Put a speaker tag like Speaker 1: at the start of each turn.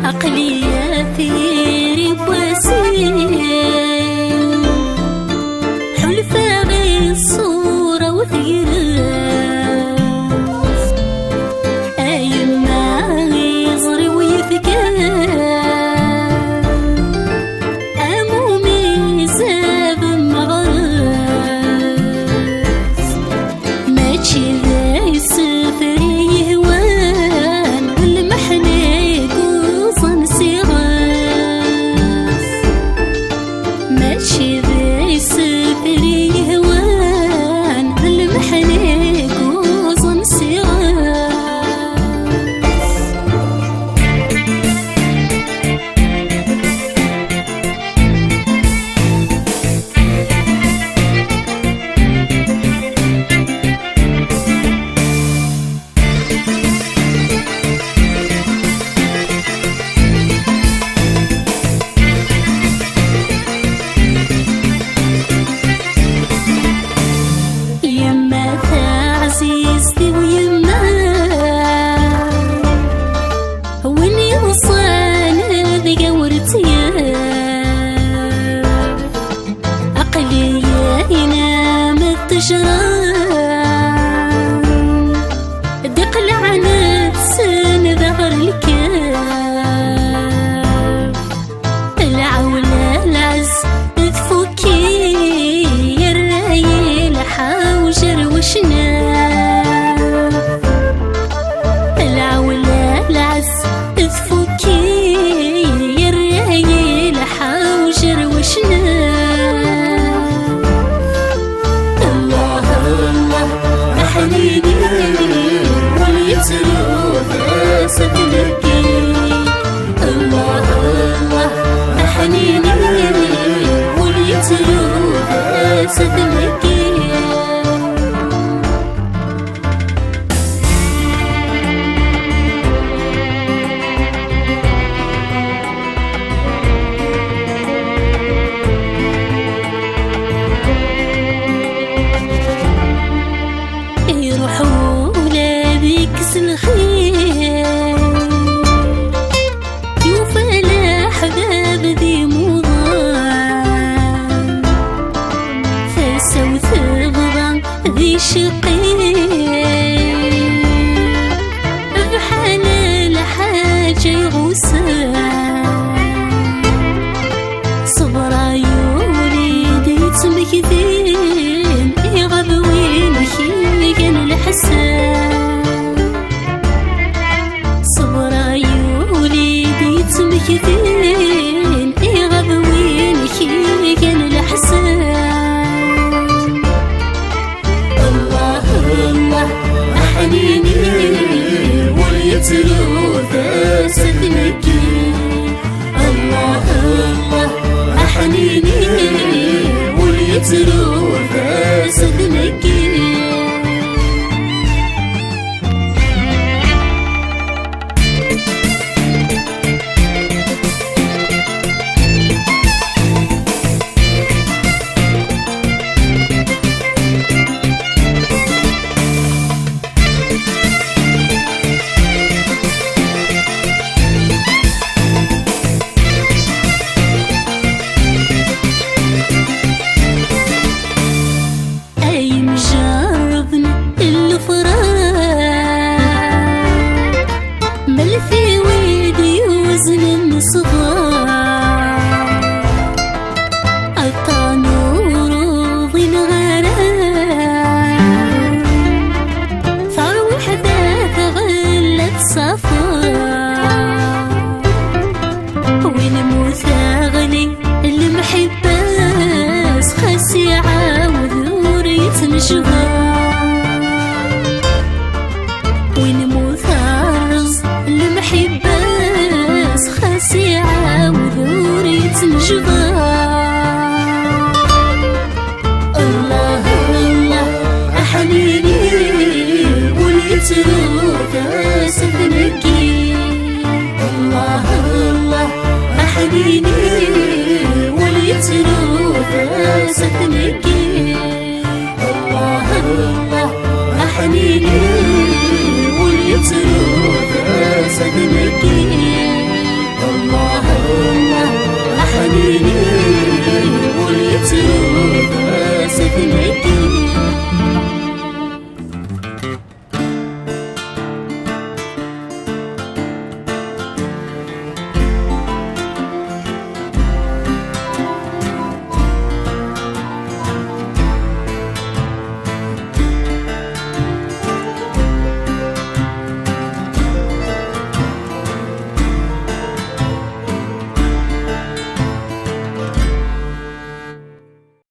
Speaker 1: عقلي يثير بواسير حلفة غير الصورة وثيرات أيما يزري ويفكر أمومي زاب مغرات ماشي ذا يسفر يهوان والمحني ماشي ذا يسفر يهوان المحنيق وصن صغار عزيزتي ويما وين يوصل ذي قورتي عقلي ينام التجران دقل عنت سن ظهر الكاف العولة العز تفكي الرايل حاوجر وشنا الله الله حنيني واليتلوف صدمكي يروحوا لابيك الخير يوفى حباب ذي مضان فاسا وثبضا ذي شقير بحال الحاجة يغوسان صبر يولد يتمكثين يغبوين كان الحسان صبر يولد يتمكثين يغبوين كان الحسان الله الله حنيني واليتلوف صدمكي الله الله حنيني واليتلوف صدمكي أحنيني